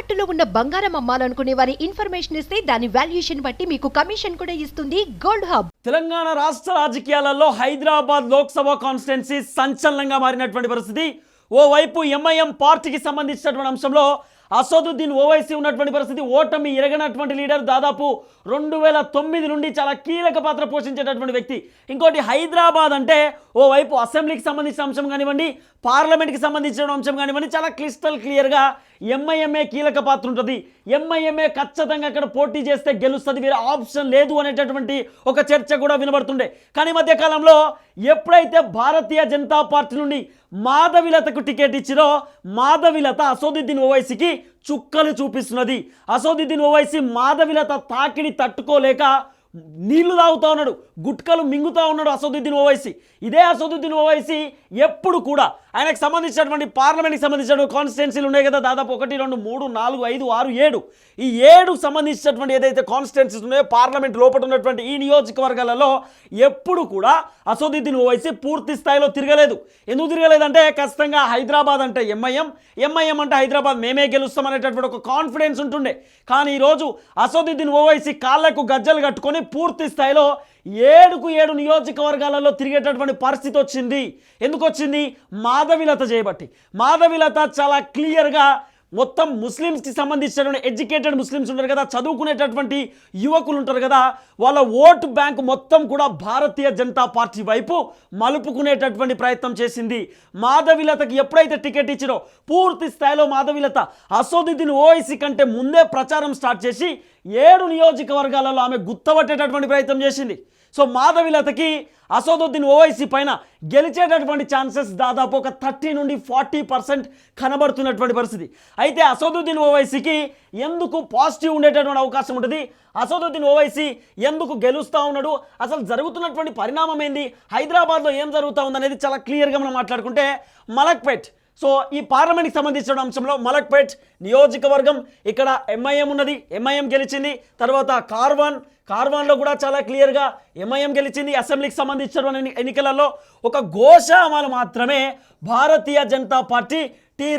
తాకట్టులో ఉన్న బంగారం అమ్మాలనుకునే వారి ఇన్ఫర్మేషన్ ఇస్తే దాని వాల్యుయేషన్ బట్టి మీకు కమిషన్ కూడా ఇస్తుంది గోల్డ్ హబ్. తెలంగాణ రాష్ట్ర రాజకీయాలలో హైదరాబాద్ లోక్సభ కాన్స్టిట్యున్సీ సంచలనంగా మారినటువంటి పరిస్థితి. ఓవైపు ఎంఐఎం పార్టీకి సంబంధించినటువంటి అంశంలో అసదుద్దీన్ ఓవైసీ ఉన్నటువంటి పరిస్థితి. ఓటమి ఎరగనటువంటి లీడర్, దాదాపు 2009 నుండి చాలా కీలక పాత్ర పోషించేటటువంటి వ్యక్తి. ఇంకోటి, హైదరాబాద్ అంటే ఓవైపు అసెంబ్లీకి సంబంధించిన అంశం కానివ్వండి, పార్లమెంట్కి సంబంధించిన అంశం కానివ్వండి, చాలా క్లిస్టల్ క్లియర్గా ఎంఐఎంఏ కీలక పాత్ర ఉంటుంది. ఎంఐఎంఏ ఖచ్చితంగా అక్కడ పోటీ చేస్తే గెలుస్తుంది, వేరే ఆప్షన్ లేదు అనేటటువంటి ఒక చర్చ కూడా వినబడుతుండే. కానీ మధ్యకాలంలో ఎప్పుడైతే భారతీయ జనతా పార్టీ నుండి మాధవిలతకు టికెట్ ఇచ్చిరో, మాధవిలత అసదుద్దీన్ ఓవైసీకి చుక్కలు చూపిస్తున్నది. అసదుద్దీన్ ఓవైసీ మాధవిలత తాకిడి తట్టుకోలేక నీళ్లు తాగుతూ ఉన్నాడు, గుట్కలు మింగుతూ ఉన్నాడు అసదుద్దీన్ ఓవైసీ. ఇదే అసదుద్దీన్ ఓవైసీ ఎప్పుడు కూడా ఆయనకు సంబంధించినటువంటి పార్లమెంట్కి సంబంధించిన కాన్స్టిట్యున్సీలు ఉన్నాయి కదా, దాదాపు 1, 2, 3, 4, 5, 6, 7 ఈ 7 సంబంధించినటువంటి ఏదైతే కాన్స్టిట్యున్సీస్ ఉన్నాయో పార్లమెంట్ లోపల ఉన్నటువంటి ఈ నియోజకవర్గాలలో ఎప్పుడు కూడా అసదుద్దీన్ ఓవైసీ పూర్తి స్థాయిలో తిరగలేదు. ఎందుకు తిరగలేదంటే, ఖచ్చితంగా హైదరాబాద్ అంటే ఎంఐఎం అంటే హైదరాబాద్ మేమే గెలుస్తాం అనేటటువంటి ఒక కాన్ఫిడెన్స్ ఉంటుండే. కానీ ఈరోజు అసదుద్దీన్ ఓవైసీ కాళ్లకు గజ్జలు కట్టుకొని పూర్తి స్థాయిలో 7 నియోజకవర్గాలలో తిరిగేటటువంటి పరిస్థితి వచ్చింది. ఎందుకు వచ్చింది? మాధవిలత చేయబట్టి. మాధవిలత చాలా క్లియర్గా మొత్తం ముస్లిమ్స్కి సంబంధించినటువంటి ఎడ్యుకేటెడ్ ముస్లిమ్స్ ఉంటారు కదా, చదువుకునేటటువంటి యువకులు ఉంటారు కదా, వాళ్ళ ఓటు బ్యాంక్ మొత్తం కూడా భారతీయ జనతా పార్టీ వైపు మలుపుకునేటటువంటి ప్రయత్నం చేసింది. మాధవిలతకి ఎప్పుడైతే టికెట్ ఇచ్చిరో పూర్తి స్థాయిలో మాధవిలత అసదుద్దీన్ ఓవైసీ కంటే ముందే ప్రచారం స్టార్ట్ చేసి 7 నియోజకవర్గాలలో ఆమె గుర్తపట్టేటటువంటి ప్రయత్నం చేసింది. సో మాధవిలతకి అసదుద్దీన్ ఓవైసీ పైన గెలిచేటటువంటి ఛాన్సెస్ దాదాపు ఒక 30 నుండి 40% కనబడుతున్నటువంటి పరిస్థితి. అయితే అసదుద్దీన్ ఓవైసీకి ఎందుకు పాజిటివ్ ఉండేటటువంటి అవకాశం ఉంటుంది? అసదుద్దీన్ ఓవైసీ ఎందుకు గెలుస్తూ ఉన్నాడు? అసలు జరుగుతున్నటువంటి పరిణామం ఏంది? హైదరాబాద్లో ఏం జరుగుతూ ఉందనేది చాలా క్లియర్గా మనం మాట్లాడుకుంటే, మలక్పేట్, సో ఈ పార్లమెంట్కి సంబంధించిన అంశంలో మలక్పేట్ నియోజకవర్గం, ఇక్కడ ఎంఐఎం ఉన్నది, ఎంఐఎం గెలిచింది. తర్వాత కార్వాన్లో కూడా చాలా క్లియర్గా ఎంఐఎం గెలిచింది. అసెంబ్లీకి సంబంధించిన ఎన్నికలలో ఒక గోషామాలు మాత్రమే భారతీయ జనతా పార్టీ టి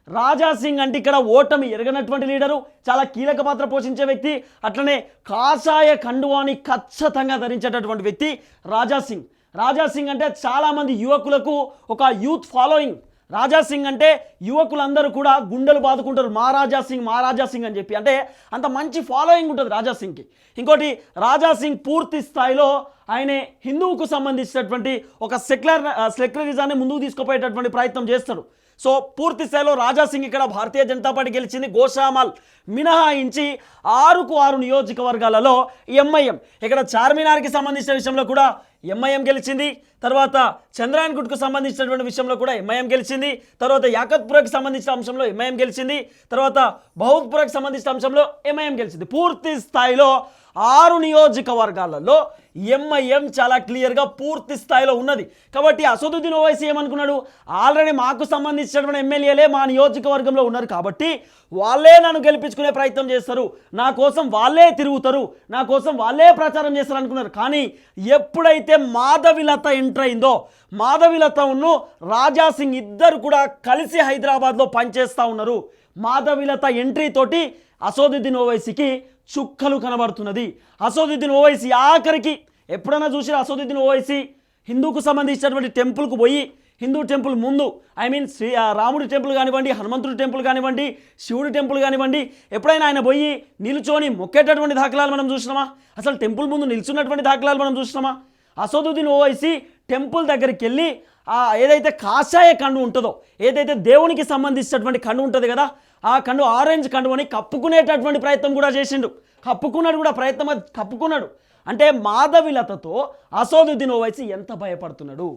రాజాసింగ్ అంటే ఇక్కడ ఓటమి ఎరగనటువంటి లీడరు, చాలా కీలక పాత్ర పోషించే వ్యక్తి. అట్లనే కాషాయ కండువాని ఖచ్చితంగా ధరించేటటువంటి వ్యక్తి రాజాసింగ్ అంటే చాలామంది యువకులకు ఒక యూత్ ఫాలోయింగ్. రాజాసింగ్ అంటే యువకులందరూ కూడా గుండెలు బాదుకుంటారు, మా రాజాసింగ్ అని చెప్పి. అంటే అంత మంచి ఫాలోయింగ్ ఉంటుంది రాజాసింగ్కి. ఇంకోటి, రాజాసింగ్ పూర్తి స్థాయిలో ఆయన హిందువుకు సంబంధించినటువంటి ఒక సెక్యులరిజాన్ని ముందుకు తీసుకుపోయేటటువంటి ప్రయత్నం చేస్తాడు. సో పూర్తి స్థాయిలో రాజాసింగ్ ఇక్కడ భారతీయ జనతా పార్టీ గెలిచింది. గోషామాల్ మినహాయించి 6 నియోజకవర్గాలలో ఎంఐఎం, ఇక్కడ చార్మినార్కి సంబంధించిన విషయంలో కూడా ఎంఐఎం గెలిచింది. తర్వాత చంద్రాయన్ గుట్కు సంబంధించినటువంటి విషయంలో కూడా ఎంఐఎం గెలిచింది. తర్వాత యాకత్పురకు సంబంధించిన అంశంలో ఎంఐఎం గెలిచింది. తర్వాత బహుత్పురకు సంబంధించిన అంశంలో ఎంఐఎం గెలిచింది. పూర్తి స్థాయిలో 6 నియోజకవర్గాలలో ఎంఐఎం చాలా క్లియర్గా పూర్తి స్థాయిలో ఉన్నది. కాబట్టి అసదుద్దీన్ ఓవైసీ ఏమనుకున్నాడు, ఆల్రెడీ మాకు సంబంధించినటువంటి ఎమ్మెల్యేలే మా నియోజకవర్గంలో ఉన్నారు కాబట్టి వాళ్ళే నన్ను గెలిపించుకునే ప్రయత్నం చేస్తారు, నా కోసం వాళ్ళే తిరుగుతారు, నా కోసం వాళ్ళే ప్రచారం చేస్తారు అనుకున్నారు. కానీ ఎప్పుడైతే మాధవిలత ఎంటర్ అయిందో, మాధవిలతను రాజాసింగ్ ఇద్దరు కూడా కలిసి హైదరాబాద్లో పనిచేస్తూ ఉన్నారు. మాధవిలత ఎంట్రీ తోటి అసదుద్దీన్ ఓవైసీకి చుక్కలు కనబడుతున్నది. అసదుద్దీన్ ఓవైసీ ఆఖరికి ఎప్పుడైనా చూసిన అసదుద్దీన్ ఓవైసీ హిందూకు సంబంధించినటువంటి టెంపుల్కు పోయి, హిందూ టెంపుల్ ముందు రాముడి టెంపుల్ కానివ్వండి, హనుమంతుడి టెంపుల్ కానివ్వండి, శివుడి టెంపుల్ కానివ్వండి, ఎప్పుడైనా ఆయన పోయి నిలుచొని మొక్కేటటువంటి దాఖలాలు మనం చూసినామా? అసలు టెంపుల్ ముందు నిల్చున్నటువంటి దాఖలాలు మనం చూసినామా? అసదుద్దీన్ ఓవైసీ టెంపుల్ దగ్గరికి వెళ్ళి ఏదైతే కాషాయ కండు ఉంటుందో, ఏదైతే దేవునికి సంబంధించినటువంటి కండు ఉంటుంది కదా, ఆ కండు ఆరెంజ్ కండుని కప్పుకునేటటువంటి ప్రయత్నం కూడా చేసిండు. కప్పుకున్నాడు. అంటే మాధవిలతతో అసదుద్దీన్ ఓవైసీ ఎంత భయపడుతున్నాడు,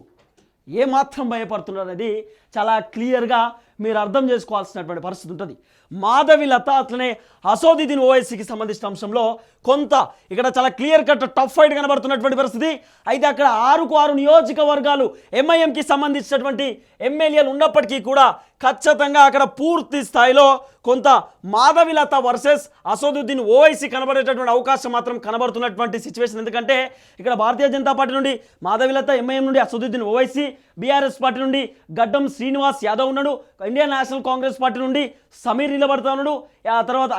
ఏమాత్రం భయపడుతున్నాడు అనేది చాలా క్లియర్గా మీరు అర్థం చేసుకోవాల్సినటువంటి పరిస్థితి ఉంటుంది. మాధవిలత అట్లనే అసదుద్దీన్ ఓవైసీకి సంబంధించిన అంశంలో కొంత ఇక్కడ చాలా క్లియర్ కట్ టఫ్ ఫైట్ కనబడుతున్నటువంటి పరిస్థితి. అయితే అక్కడ 6 నియోజకవర్గాలు ఎంఐఎంకి సంబంధించినటువంటి ఎమ్మెల్యేలు ఉన్నప్పటికీ కూడా ఖచ్చితంగా అక్కడ పూర్తి స్థాయిలో కొంత మాధవిలత వర్సెస్ అసదుద్దీన్ ఓవైసీ కనబడేటటువంటి అవకాశం మాత్రం కనబడుతున్నటువంటి సిచ్యువేషన్. ఎందుకంటే ఇక్కడ భారతీయ జనతా పార్టీ నుండి మాధవిలత, ఎంఐఎం నుండి అసదుద్దీన్ ఓవైసీ, బీఆర్ఎస్ పార్టీ నుండి గడ్డం శ్రీనివాస్ యాదవ్ ఉన్నాడు, ఇండియన్ నేషనల్ కాంగ్రెస్ పార్టీ నుండి సమీర్ నిలబడతా ఉన్నాడు, ఆ తర్వాత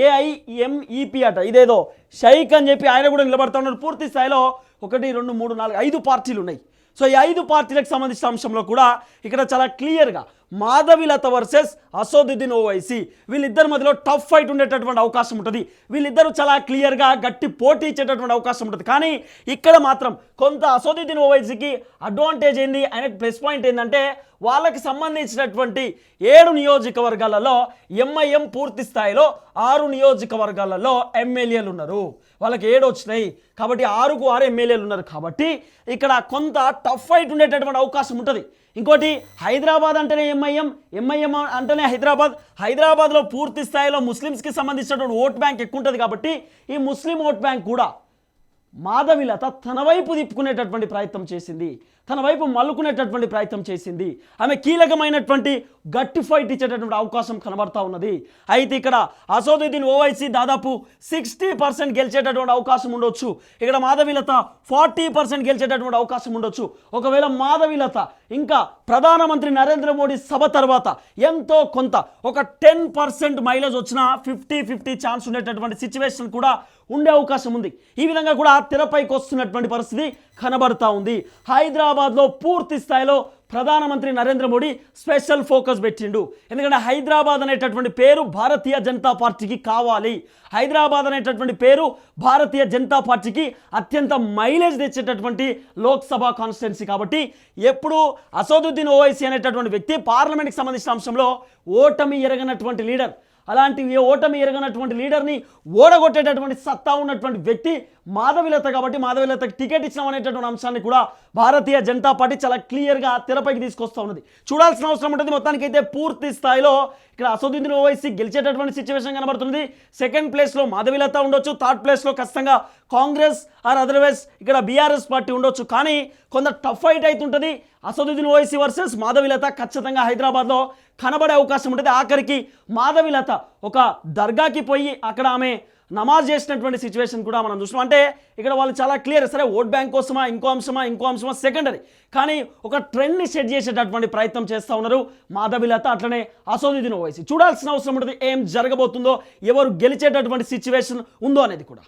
ఏఐఎంఈపీ అట ఇదేదో షైక్ అని చెప్పి ఆయన కూడా నిలబడతా ఉన్నాడు. పూర్తి స్థాయిలో 1 2 3 4 5 పార్టీలు ఉన్నాయి. సో ఈ 5 పార్టీలకు సంబంధించిన అంశంలో కూడా ఇక్కడ చాలా క్లియర్గా మాధవిలత వర్సెస్ అసదుద్దీన్ ఓవైసీ వీళ్ళిద్దరి మధ్యలో టఫ్ ఫైట్ ఉండేటటువంటి అవకాశం ఉంటుంది. వీళ్ళిద్దరూ చాలా క్లియర్గా గట్టి పోటీ ఇచ్చేటటువంటి అవకాశం ఉంటుంది. కానీ ఇక్కడ మాత్రం కొంత అసదుద్దీన్ ఓవైసీకి అడ్వాంటేజ్ ఏంది, ఆయన ప్లస్ పాయింట్ ఏంటంటే వాళ్ళకి సంబంధించినటువంటి 7 నియోజకవర్గాలలో ఎంఐఎం పూర్తి స్థాయిలో 6 నియోజకవర్గాలలో ఎమ్మెల్యేలు ఉన్నారు. వాళ్ళకి 7 వచ్చినాయి కాబట్టి 6కు 6 ఎమ్మెల్యేలు ఉన్నారు. కాబట్టి ఇక్కడ కొంత టఫ్ ఫైట్ ఉండేటటువంటి అవకాశం ఉంటుంది. ఇంకోటి హైదరాబాద్ అంటేనే ఎంఐఎం అంటేనే హైదరాబాద్లో పూర్తి స్థాయిలో ముస్లిమ్స్కి సంబంధించినటువంటి ఓట్ బ్యాంక్ ఎక్కువ ఉంటుంది. కాబట్టి ఈ ముస్లిం ఓట్ బ్యాంక్ కూడా మాధవిలత తన వైపు తిప్పుకునేటటువంటి ప్రయత్నం చేసింది, తన వైపు మల్లుకునేటటువంటి ప్రయత్నం చేసింది. ఆమె కీలకమైనటువంటి గట్టి ఫైట్ ఇచ్చేటటువంటి అవకాశం కనబడతా ఉన్నది. అయితే ఇక్కడ అసదుద్దీన్ ఓవైసీ దాదాపు 60% గెలిచేటటువంటి అవకాశం ఉండొచ్చు. ఇక్కడ మాధవిలత 40% గెలిచేటటువంటి అవకాశం ఉండొచ్చు. ఒకవేళ మాధవిలత ఇంకా ప్రధానమంత్రి నరేంద్ర మోడీ సభ తర్వాత ఎంతో కొంత ఒక 10% మైలేజ్ వచ్చినా 50-50 ఛాన్స్ ఉండేటటువంటి సిచ్యువేషన్ కూడా ఉండే అవకాశం ఉంది. ఈ విధంగా కూడా తెరపైకి వస్తున్నటువంటి పరిస్థితి కనబడతా ఉంది. హైదరాబాద్లో పూర్తి స్థాయిలో ప్రధానమంత్రి నరేంద్ర మోడీ స్పెషల్ ఫోకస్ పెట్టిండు. ఎందుకంటే హైదరాబాద్ అనేటటువంటి పేరు భారతీయ జనతా పార్టీకి కావాలి. హైదరాబాద్ అనేటటువంటి పేరు భారతీయ జనతా పార్టీకి అత్యంత మైలేజ్ తెచ్చేటటువంటి లోక్సభ కాన్స్టిట్యున్సీ. కాబట్టి ఎప్పుడు అసదుద్దీన్ ఓవైసీ అనేటటువంటి వ్యక్తి పార్లమెంట్కి సంబంధించిన అంశంలో ఓటమి ఎరగనటువంటి లీడర్, అలాంటి ఓటమి ఎరగనటువంటి లీడర్ని ఓడగొట్టేటటువంటి సత్తా ఉన్నటువంటి వ్యక్తి మాధవిలత. కాబట్టి మాధవిలతకి టికెట్ ఇచ్చినాం అనేటటువంటి అంశాన్ని కూడా భారతీయ జనతా పార్టీ చాలా క్లియర్గా తెరపైకి తీసుకొస్తూ ఉన్నది. చూడాల్సిన అవసరం ఉంటుంది. మొత్తానికైతే పూర్తి స్థాయిలో ఇక్కడ అసదుద్దీన్ ఓవైసీ గెలిచేటటువంటి సిచ్యువేషన్ కనబడుతుంది. సెకండ్ ప్లేస్లో మాధవిలత ఉండొచ్చు, థర్డ్ ప్లేస్లో ఖచ్చితంగా కాంగ్రెస్ ఆర్ అదర్వైజ్ ఇక్కడ బీఆర్ఎస్ పార్టీ ఉండొచ్చు. కానీ కొంత టఫ్ ఫైట్ అవుతుంటుంది. అసదుద్దీన్ ఓవైసీ వర్సెస్ మాధవిలత ఖచ్చితంగా హైదరాబాద్లో కనబడే అవకాశం ఉంటుంది. ఆఖరికి మాధవిలత ఒక దర్గాకి పోయి అక్కడ ఆమె నమాజ్ చేసినటువంటి సిచ్యువేషన్ కూడా మనం చూసినాం. అంటే ఇక్కడ వాళ్ళు చాలా క్లియర్, సరే ఓట్ బ్యాంక్ కోసమా ఇంకో అంశమా సెకండరీ, కానీ ఒక ట్రెండ్ని సెట్ చేసేటటువంటి ప్రయత్నం చేస్తూ ఉన్నారు మాధవిలత, అట్లనే అసదుద్దీన్ ఓవైసీ. చూడాల్సిన అవసరం ఉంటుంది ఏం జరగబోతుందో, ఎవరు గెలిచేటటువంటి సిచ్యువేషన్ ఉందో అనేది కూడా.